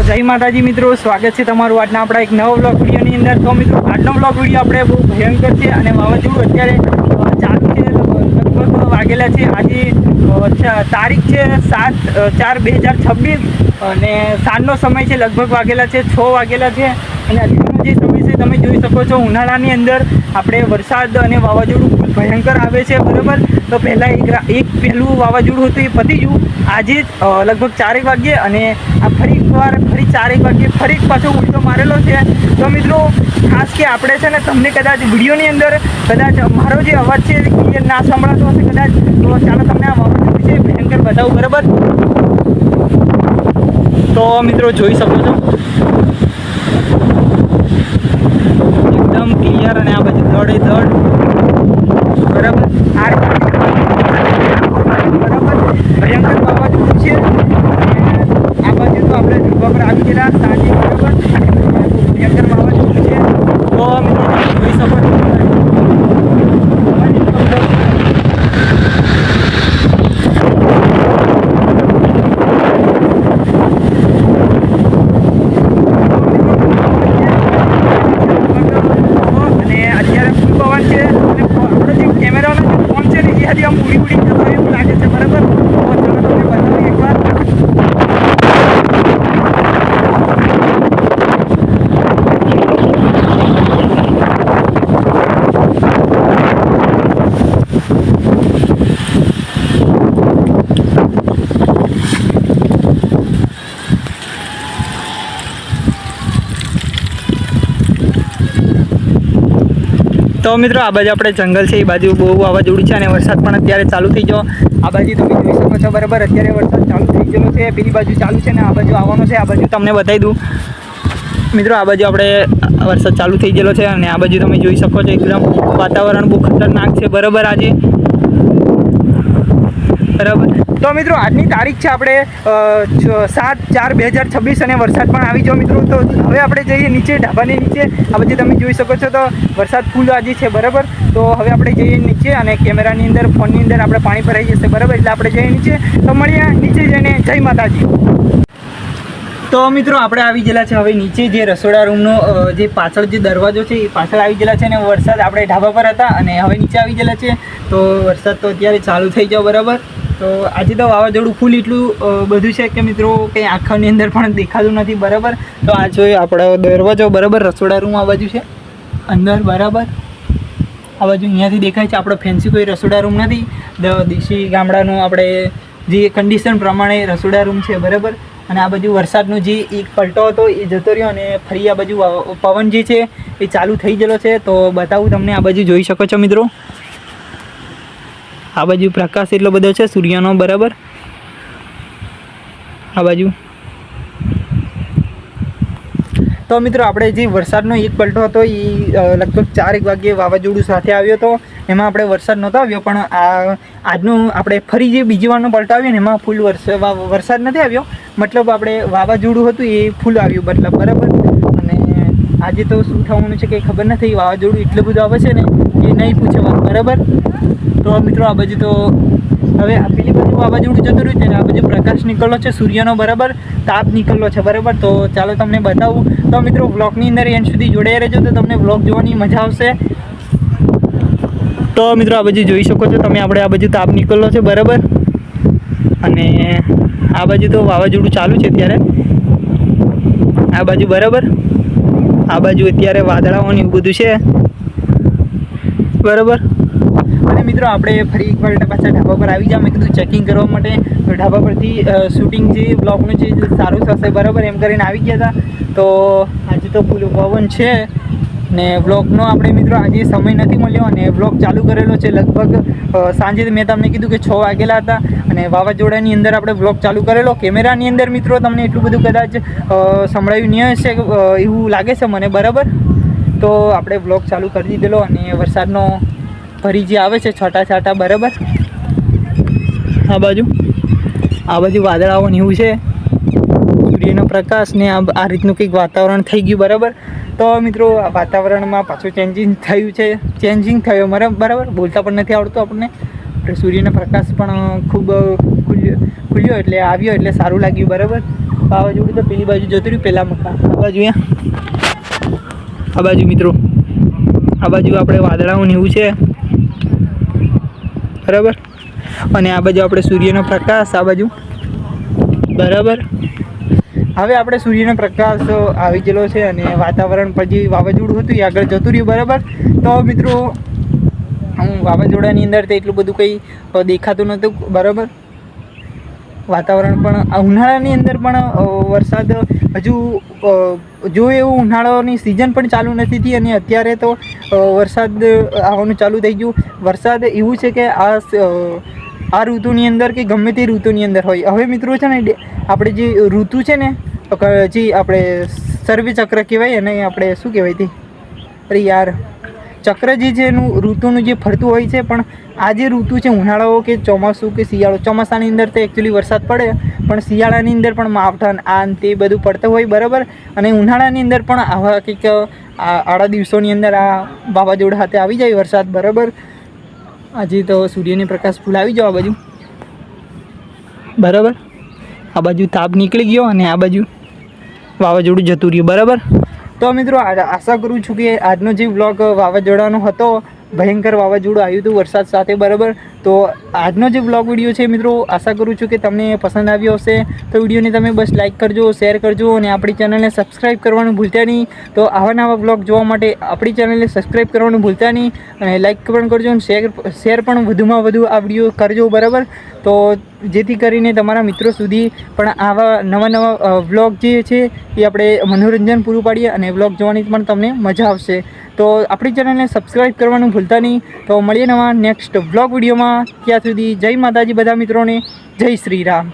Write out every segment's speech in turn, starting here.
જય માતાજી મિત્રો, સ્વાગત છે તમારું આજના આપણા એક નવા બ્લોગ વિડીયોની અંદર। તો મિત્રો આજનો બ્લોગ વિડીયો આપણે બહુ ભયંકર છે અને વાવાઝોડું અત્યારે ચાલુ છે, લગભગ વાગેલા છે આજે તારીખ છે 7/4/2026 અને સાંજનો સમય છે, લગભગ વાગેલા છે 6 વાગેલા છે। અને અત્યારનો જે સમય છે તમે જોઈ શકો છો, ઉનાળાની અંદર આપણે વરસાદ અને વાવાઝોડું ખૂબ ભયંકર આવે છે, બરાબર। તો પહેલાં પહેલું વાવાઝોડું હતું એ પતી ગયું આજે જ લગભગ 4 વાગ્યે અને આ ફરી 4 વાગ્યે ફરી પાછો ઉલટો મારેલો છે। તો મિત્રો ખાસ કે આપણે છે ને તમને કદાચ વિડીયોની અંદર કદાચ મારો જે અવાજ છે ક્લિયર ના સંભળાતો હશે કદાચ, તો ચાલો તમને આ વાવાઝોડું વિશે ભયંકર બતાવું, બરાબર। તો મિત્રો જોઈ શકો છો એકદમ ક્લિયર અને આ બધું ધડ બરાબર, આ બરાબર ભયંકર વાવાઝોડું છે। આ બાજુ તો આપણે ઢાબા પર આવી ગયેલા સાંજે, બરાબર ભયંકર વાવાઝોડું છે। તો મિત્રો જોઈ શકો છો આમ ઉડી જતો એવું લાગે છે, બરાબર। તો ચાલો તમને બતાવીએ એકવાર। તો મિત્રો આ બાજુ આપણે જંગલ છે, એ બાજુ બહુ વાવાઝોડું છે અને વરસાદ પણ અત્યારે ચાલુ થઈ ગયો। આ બાજુ તમે જોઈ શકો છો, બરાબર અત્યારે વરસાદ ચાલુ થઈ ગયેલો છે, પેલી બાજુ ચાલુ છે ને આ બાજુ આવવાનો છે। આ બાજુ તમને બતાવી દઉં મિત્રો, આ બાજુ આપણે વરસાદ ચાલુ થઈ ગયેલો છે અને આ બાજુ તમે જોઈ શકો છો એકદમ વાતાવરણ બહુ ખતરનાક છે, બરાબર આજે, બરાબર। તો મિત્રો આજની તારીખ છે આપણે 7/4/2026 અને વરસાદ પણ આવી ગયો મિત્રો। તો હવે આપણે જઈએ નીચે, ઢાબાની નીચે। આ બધી તમે જોઈ શકો છો તો વરસાદ ફૂલ આજે છે, બરાબર। તો હવે આપણે જઈએ નીચે અને કેમેરાની અંદર ફોનની અંદર આપણે પાણી ભરાઈ જશે, બરાબર, એટલે આપણે જઈએ નીચે। તો મળીએ નીચે જઈને, જય માતાજી। તો મિત્રો આપણે આવી ગયેલા છે હવે નીચે, જે રસોડા રૂમનો જે પાછળ જે દરવાજો છે એ પાછળ આવી ગયેલા છે અને વરસાદ આપણે ઢાબા પર હતા અને હવે નીચે આવી ગયેલા છે। તો વરસાદ તો અત્યારે ચાલુ થઈ ગયો, બરાબર। તો આજે તો વાવાઝોડું ફૂલ એટલું બધું છે કે મિત્રો કંઈ આંખોની અંદર પણ દેખાતું નથી, બરાબર। તો આ જોઈએ આપણો દરવાજો, બરાબર, રસોડા રૂમ આ બાજુ છે અંદર, બરાબર। આ બાજુ અહીંયાથી દેખાય છે, આપણો ફેન્સી કોઈ રસોડા રૂમ નથી, દેશી ગામડાનું આપણે જે કન્ડિશન પ્રમાણે રસોડા રૂમ છે, બરાબર। અને આ બાજુ વરસાદનો જે એક પલટો હતો એ જતો રહ્યો અને ફરી આ બાજુ પવન જે છે એ ચાલુ થઈ ગયેલો છે। તો બતાવું તમને, આ બાજુ જોઈ શકો છો મિત્રો, આ બાજુ પ્રકાશ એટલો બધો છે સૂર્યનો, બરાબર। આ બાજુ તો મિત્રો આપણે જે વરસાદનો એક પલટો હતો એ લગભગ 4 વાગ્યે વાવાઝોડું સાથે આવ્યો હતો, એમાં આપણે વરસાદ નહોતો આવ્યો, પણ આજનું આપણે ફરી જે બીજી વારનો પલટો આવ્યો ને એમાં ફૂલ વરસાદ નથી આવ્યો, મતલબ આપણે વાવાઝોડું હતું એ ફૂલ આવ્યું, મતલબ, બરાબર। અને આજે તો શું થવાનું છે કંઈ ખબર નથી, વાવાઝોડું એટલું બધું આવે છે ને એ નહીં પૂછવા, બરાબર। તો મિત્રો આ બાજુ તો હવે પેલી બાજુ વાવાઝોડું જતું રહ્યું છે ને આ બાજુ પ્રકાશ નીકળ્યો છે સૂર્યનો, બરાબર, તાપ નીકળ્યો છે, બરાબર। તો ચાલો તમને બતાવું। તો મિત્રો બ્લોગની અંદર એન્ડ સુધી જોડાઈ રહેજો તો તમને બ્લોગ જોવાની મજા આવશે। તો મિત્રો આ બાજુ જોઈ શકો છો તમે, આપણે આ બાજુ તાપ નીકળ્યો છે, બરાબર। અને આ બાજુ તો વાવાઝોડું ચાલુ છે અત્યારે, આ બાજુ, બરાબર। આ બાજુ અત્યારે વાદળાઓને એવું બધું છે, બરાબર। અને મિત્રો આપણે ફરી એકવાર પાછા ઢાબા પર આવી જાવ, મેં કીધું ચેકિંગ કરવા માટે, તો ઢાબા પરથી શૂટિંગ જે બ્લોગનું છે સારું થશે, બરાબર, એમ કરીને આવી ગયા હતા। તો આજે તો ફૂલ પવન છે ને બ્લોગનો આપણે મિત્રો આજે સમય નથી મળ્યો અને બ્લોગ ચાલુ કરેલો છે લગભગ સાંજે, મેં તમને કીધું કે 6 વાગેલા હતા અને વાવાઝોડાની અંદર આપણે બ્લોગ ચાલુ કરેલો। કેમેરાની અંદર મિત્રો તમને એટલું બધું કદાચ સંભળાયું નહીં હશે એવું લાગે છે મને, બરાબર। તો આપણે બ્લોગ ચાલુ કરી દીધેલો અને વરસાદનો ફરી જે આવે છે છાંટા, બરાબર। આ બાજુ વાદળાઓ ને એવું છે, સૂર્યનો પ્રકાશ ને આ રીતનું કંઈક વાતાવરણ થઈ ગયું, બરાબર। તો મિત્રો આ વાતાવરણમાં પાછું ચેન્જિંગ થયો, બરાબર, બોલતા પણ નથી આવડતું આપણને। સૂર્યનો પ્રકાશ પણ ખૂબ ખુલ્યો એટલે આવ્યો એટલે સારું લાગ્યું, બરાબર। વાવાઝોડું તો પેલી બાજુ જતું રહ્યું, પહેલાં મકાન આ બાજુ, અહીંયા આ બાજુ મિત્રો, આ બાજુ આપણે વાદળાઓ ને એવું છે બરાબર. અને આ બાજુ આપણે સૂર્યનો પ્રકાશ, આ બાજુ બરાબર. હવે આપણે સૂર્યનો પ્રકાશ આવી ગયેલો છે અને વાતાવરણ પછી વાવાઝોડું હતું એ આગળ જતું રહ્યું બરાબર. તો મિત્રો વાવાઝોડાની અંદર તો એટલું બધું કંઈ દેખાતું નહોતું બરાબર. વાતાવરણ પણ ઉનાળાની અંદર પણ વરસાદ હજુ જોઈએ એવું ઉનાળાની સિઝન પણ ચાલુ નથી થઈ અને અત્યારે તો વરસાદ આવવાનું ચાલુ થઈ ગયું. વરસાદ એવું છે કે આ ઋતુની અંદર કે ગમે તે ઋતુની અંદર હોય. હવે મિત્રો છે ને આપણે જે ઋતુ છે ને જે આપણે સર્વે ચક્ર કહેવાય અને આપણે શું કહેવાય તે અરે યાર ચક્ર જે છે એનું ઋતુનું જે ફરતું હોય છે, પણ આ જે ઋતુ છે ઉનાળો કે ચોમાસું કે શિયાળો, ચોમાસાની અંદર તો એકચ્યુઅલી વરસાદ પડે પણ શિયાળાની અંદર પણ માવઠા આ તે બધું પડતું હોય બરાબર. અને ઉનાળાની અંદર પણ આવા કંઈક આડા દિવસોની અંદર આ વાવાઝોડા હાથે આવી જાય વરસાદ બરાબર. આજે તો સૂર્યની પ્રકાશ ફૂલ આવી જાવ આ બાજુ બરાબર. આ બાજુ તાપ નીકળી ગયો અને આ બાજુ વાવાઝોડું જતું રહ્યું બરાબર. તો મિત્રો આશા કરું છું કે આજનો જે વ્લોગ વાવાઝોડાનો હતો, ભયંકર વાવાઝોડું આવ્યું હતું વરસાદ સાથે બરાબર. તો આજનો જે વ્લોગ વિડીયો છે મિત્રો આશા કરું છું કે તમને પસંદ આવ્યો હશે. તો વિડીયોને તમે બસ લાઇક કરજો, શેર કરજો અને આપણી ચેનલને સબસ્ક્રાઈબ કરવાનું ભૂલતા નહીં. તો આવા નવા વ્લોગ જોવા માટે આપણી ચેનલને સબસ્ક્રાઈબ કરવાનું ભૂલતા નહીં અને લાઇક પણ કરજો અને શેર પણ વધુમાં વધુ આ વિડીયો કરજો બરાબર. તો જેથી કરીને તમારા મિત્રો સુધી પણ આવા નવા વ્લોગ જે છે એ આપણે મનોરંજન પૂરું પાડીએ અને વ્લોગ જોવાની પણ તમને મજા આવશે. તો આપણી ચેનલને સબસ્ક્રાઈબ કરવાનું ભૂલતા નહીં. તો મળીએ નવા નેક્સ્ટ વ્લોગ વિડીયોમાં. ત્યાં સુધી જય માતાજી બધા મિત્રોને, જય શ્રી રામ.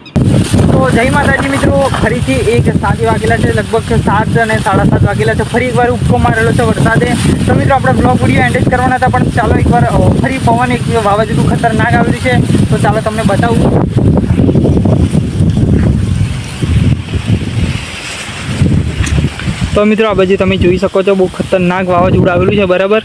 તો જય માતાજી મિત્રો, ફરીથી 7 વાગેલા છે, લગભગ 7 અને 7:30 વાગેલા છે. ફરી એકવાર ઉપકો મારેલો છે વરસાદે. તો મિત્રો આપણે બ્લોગ વિડીયો એન્ડ જ કરવાના હતા પણ ચાલો એકવાર ફરી પવન એક વાવાઝોડું ખતરનાક આવેલું છે તો ચાલો તમને બતાવું. તો મિત્રો આ બાજુ તમે જોઈ શકો છો બહુ ખતરનાક વાવાઝોડું આવેલું છે બરાબર.